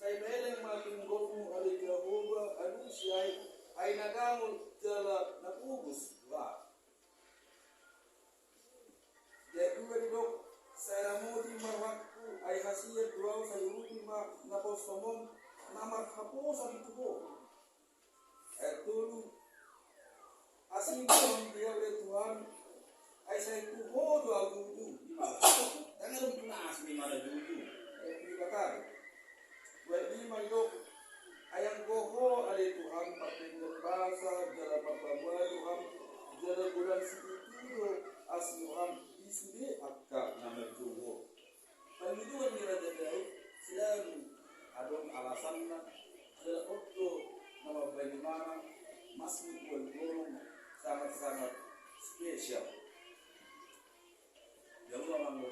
kay meleng matinggomu ali Jehovah anu siay ay nagamul jala nakubus ba. Jadi wedok saya mudi marwakku ay hasil dua sayuruti ma napos somong namar haposan itu bo. Dulu asing dia oleh Tuhan ay saya kuho doa dulu jangan lupa asmi mana dulu dikatakan wedi mandok ayang goho ale Tuhan pakai bahasa jala papa Tuhan jala bulan situ asmuham isude akka nama goho panggilan ni raja dai selalu adon alasanna jala otto nama bagaimana masih golong sangat-sangat spesial. Yang orang tahu,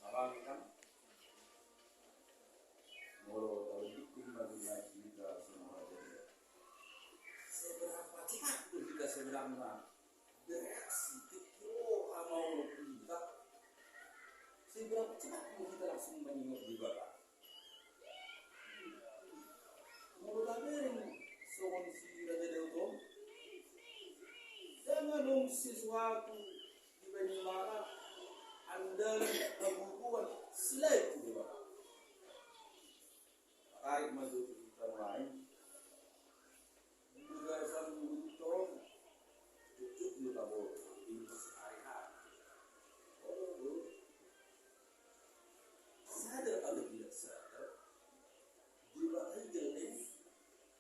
abang kan, moro tahu itu bagaimana kita semua jadi. Seberapa cepat tuh kita sebenarnya bereaksi, tikro amau kita. Seberapa cepat tuh kita langsung mengingat di bawah. Moro tahu soal si raja Daud, jangan dong sesuatu di mana anda membuat selain itu tarik maju kita lain juga sang tolong cukup lu tahu ini sehari-hari sadar atau tidak sadar juga jelek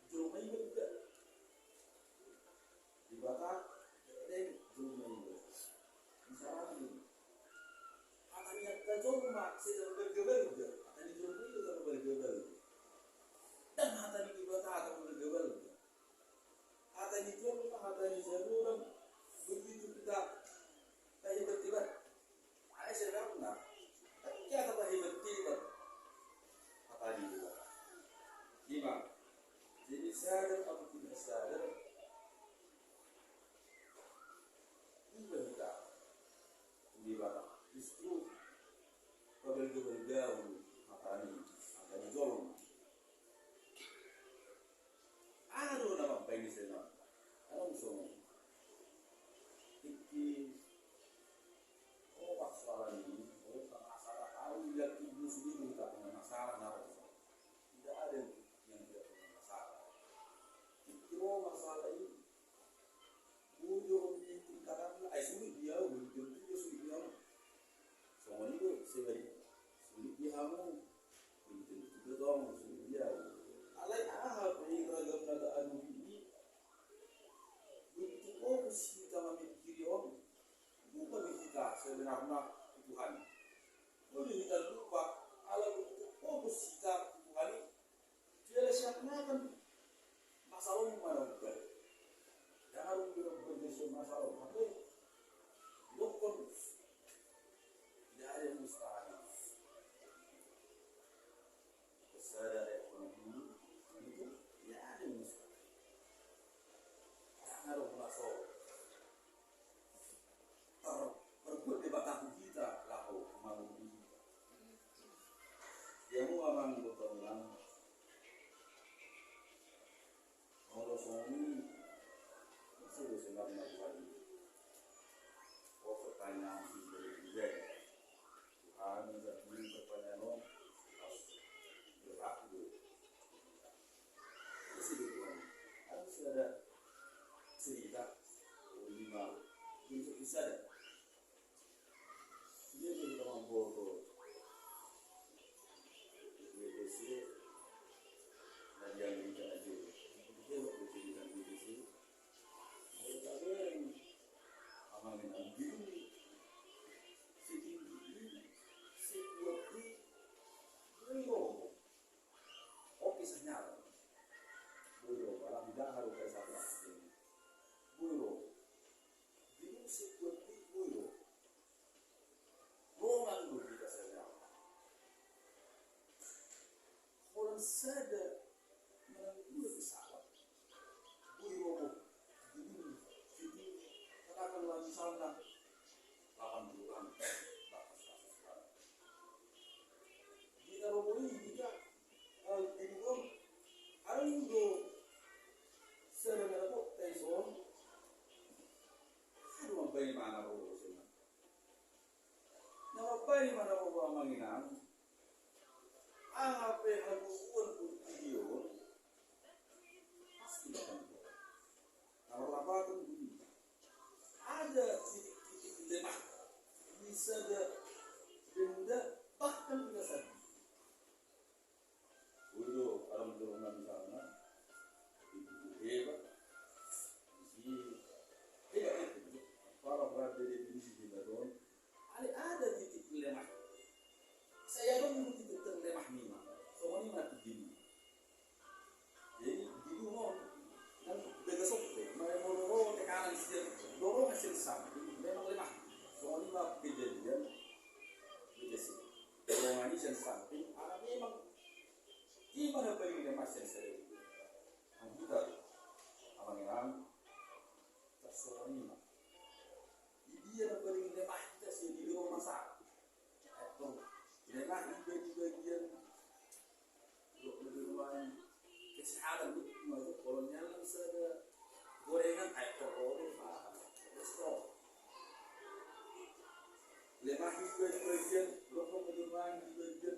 jomai juga dibakar jelek jomai misalnya katanya kejoma sedang bergebel katanya jomai itu kalau bergebel dan katanya dibakar atau bergebel katanya jomai katanya seorang begitu kita hebat-hebat ada sedang enggak kita kata hebat-hebat katanya juga gimana jadi sadar atau tidak sadar kita di bawah justru bergaul akan jolong ada nama baik sana langsung iki masalah ini masalah tahu lihat ibu sendiri tak punya masalah tidak ada yang tidak punya masalah itu masalah ini bujuk itu kata ay sulit dia bujuk itu sulit dia semua itu sulit dia kamu itu dong sulit dia alai pergi keragam keadaan ini begitu fokus kita memikiri bukan kita sebenarnya Tuhan boleh kita lupa kalau begitu fokus kita Tuhan tidak siapnya kan masalah mana bukan jangan bergeser masalah tapi bukan tidak ada mustahil kesadaran ekonomi itu tidak ada mustahil jangan masalah berbuat di batang kita lalu malu kita yang orang berperan kalau suami itu sebenarnya Tuhan pertanyaan dari dia Tuhan menjadi pertanyaan berlaku isi Tuhan harus ada cerita lima untuk bisa ada dia juga mampu BBC dan yang kita aja dia waktu cerita BBC tapi amangin ang diri setinggi seperti beliau opisnya beliau malah tidak harus kayak satu beliau diri seperti beliau roman dulu kita sedang orang sadar menanggung pesawat beliau kalau misalnya 80-an batas kita robohin kita apa haluan video pasti akan kalau apa pun ada titik-titik lemah bisa ada benda bahkan tidak sadar. Udah orang dorongan di sana itu hebat di hebat itu para berada di sini baron ada titik lemah. Saya pun titik terlemah nih mah soalnya mati gini jadi di rumah dan besok mau tekanan sih dorong hasil sama memang lemah soalnya mah kejadian begitu dorongan ini samping memang gimana bagi lemah sensor kita abang tersoalnya dia bagi lemah kita sih di rumah masak atau lemah di bagian lebih kesehatan itu kolonial ada gorengan kayak telur kolesterol lemah juga di bagian rokok kedudukan di bagian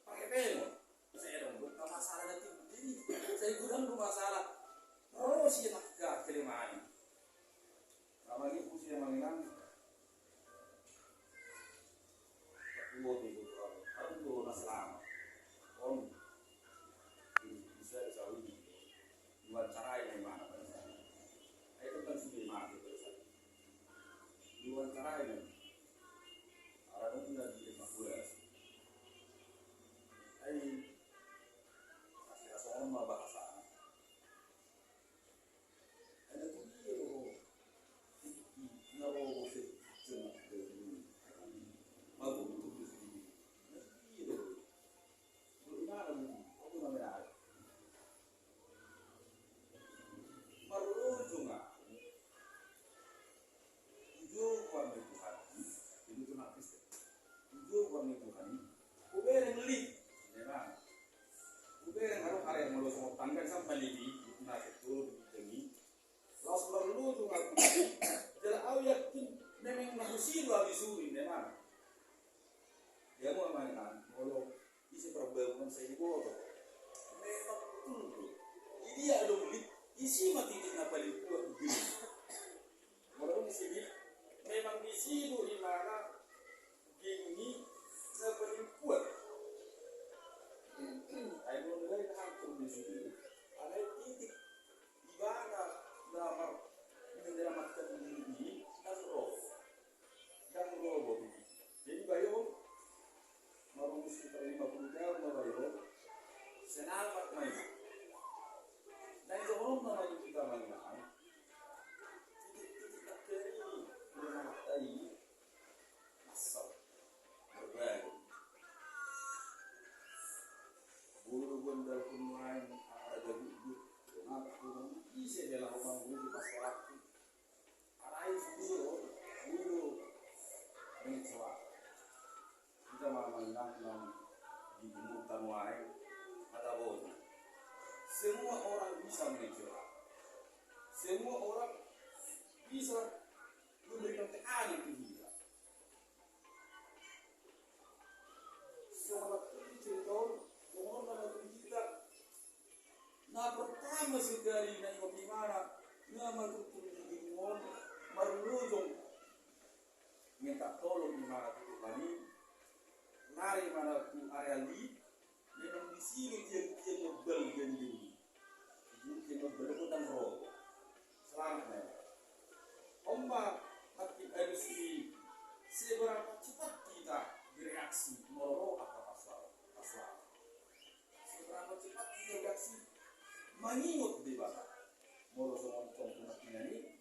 pakai peno saya dong bukan masalah nanti jadi saya gudang tuh masalah terus ya nak kelemahan apalagi usia mengenang aku harus tuh masalah om bisa jauh buat cara yang mana pada saya itu kan sudah mati pada saya buat cara yang ada tidak di evakuasi kasih asal mah bahasa ada tuh dia loh naro sih cuma dari mau untuk di sini dia loh gimana aku namanya marujung hijau warna Tuhan ini tuh nafis hijau warna Tuhan uberen li memang uberen harus area yang mau sama tangga sampai di nafis itu tinggi langsung marujung aku jadi aku yakin memang manusia lagi suri memang dia mau mainan kalau isi perbankan saya di bawah memang betul ini ada beli isi mati tidak paling kuat begini walaupun di sini memang di sini di mana gini tidak paling kuat ayo mulai hancur di sini ada titik di mana nama menyelamatkan diri ini dan roh jadi bayo mau sekitar 50 tahun bayo senamat main dan itu orang namanya kita mengenal titik-titik bakteri menyelamat tadi masuk berbagai bulu gondal pemain ada duduk aku bisa dalam rumah bulu pas waktu arais bulu mencoba kita mengenal di gunung Tanwai atau bawah semua orang bisa mencoba semua orang bisa memberikan tekanan ke kita semua cerita semua nama kita nah pertama sekali na bagaimana nama tutulungan marulujung minta tolong di mana tu kami nari mana tu area li memang di sini dia ngebel gending dia ngebel dan roh selamat Omba hati edisi seberapa cepat kita bereaksi moro apa masalah seberapa cepat kita bereaksi mengingat di bawah moro soal contoh ini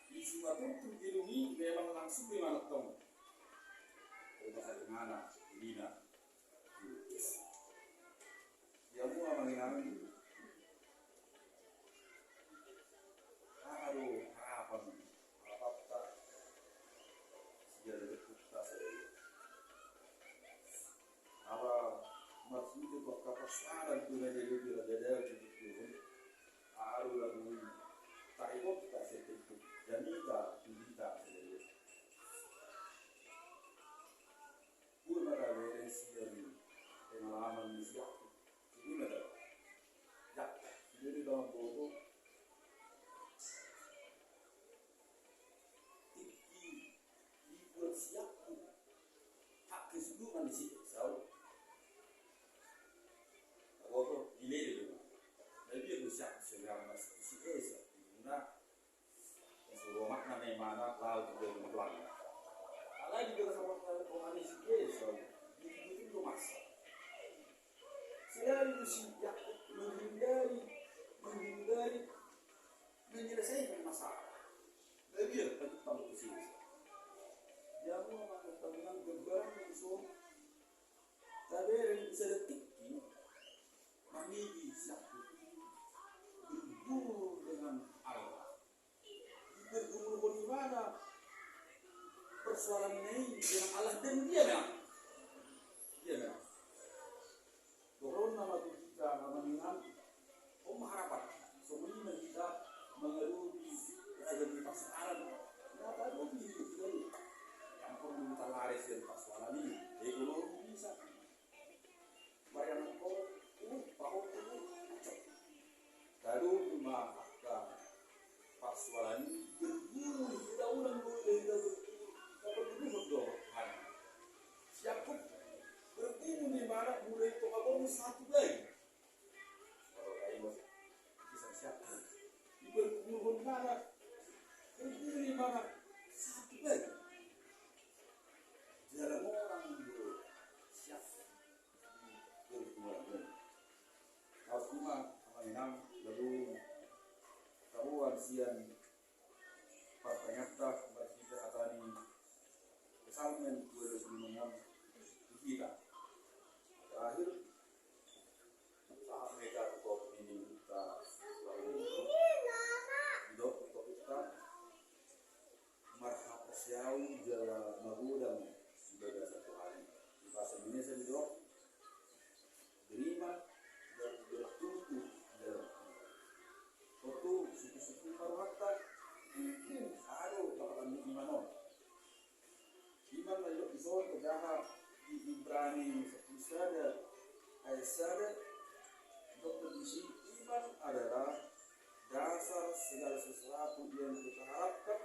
di Sumatera ini memang langsung di mana tong bahasa mana Lina dia mau mengenai apa sejarah kita apa maksudnya kok kapasaran dunia jadi ada gitu aru lagu tak ikut kita seperti dan kita pun ada versi dari itu si Yakub menghindari menyelesaikan masalah. Dia tetap di sini. Dia mau mengatakan gerbang musuh. Tapi yang bisa detikki menggigi Yakub berguru dengan Allah. Berguru di mana? Persoalan ini dengan Allah dan dia memang. Turun nama kita mengingat harapan. Semuanya kita mengeluhi beragam pasaran. Kenapa lebih dari yang perlu kita laris dari persoalan ini? Ekonomi bisa. Bayang kau tahu macam. Lalu maka persoalan ini berguru tidak ulang boleh Yakub berguru di mana mulai tokoh satu lagi. Kalau kayak bisa siapa? Berguru di mana? Berguru di mana? Satu lagi. Dalam orang itu siap berguru. Kalau cuma mengenang lalu kawan sian pertanyaan kita katani kesalmen 2006 kita terakhir saat mereka top ini kita hidup kita marhab siau jala magudang sebagai satu hari di bahasa Indonesia hidup beriman dan bertumbuh dalam waktu suku-suku marwata aduh kapan imanon iman lalu isor kedaha di Ibrani Aisyah Dr. Bisi iman adalah dasar segala sesuatu yang kita harapkan,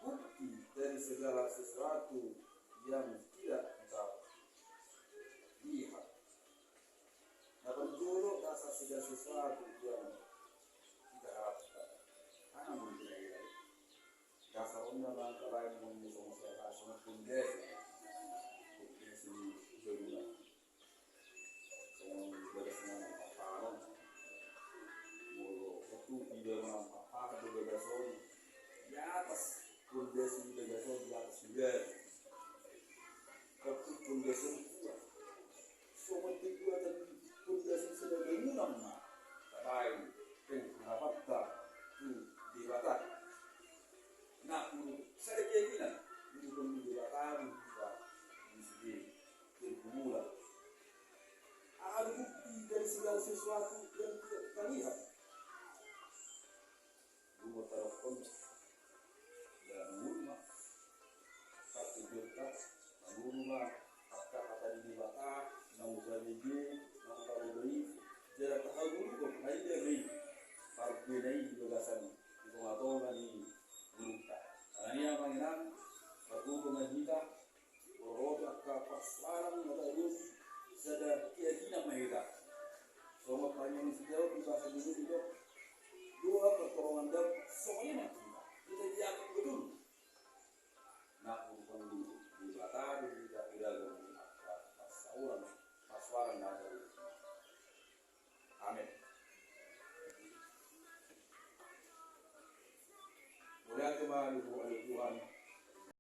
bukti dari segala sesuatu yang tidak kita lihat. Dapat dulu dasar segala sesuatu yang kita harapkan. Karena menjadi dasar undangan lain mengenai masalah pun desa. Di atas pondasi bagason di atas juga waktu pondasi kuat sobat kedua dan pondasi sudah bangunan tapi pengharapan tu dibatat nak saya keyakinan itu pun dibatan juga di sini bergumula ada bukti dari segala sesuatu yang tidak kita lihat. Rumah telepon dan rumah satu juta rumah kata di bata namu jadi namu kalau beri jarak tahu dulu hari dia beri park beri di bagasan itu atau dari luka karena ini yang mengenang aku pemahita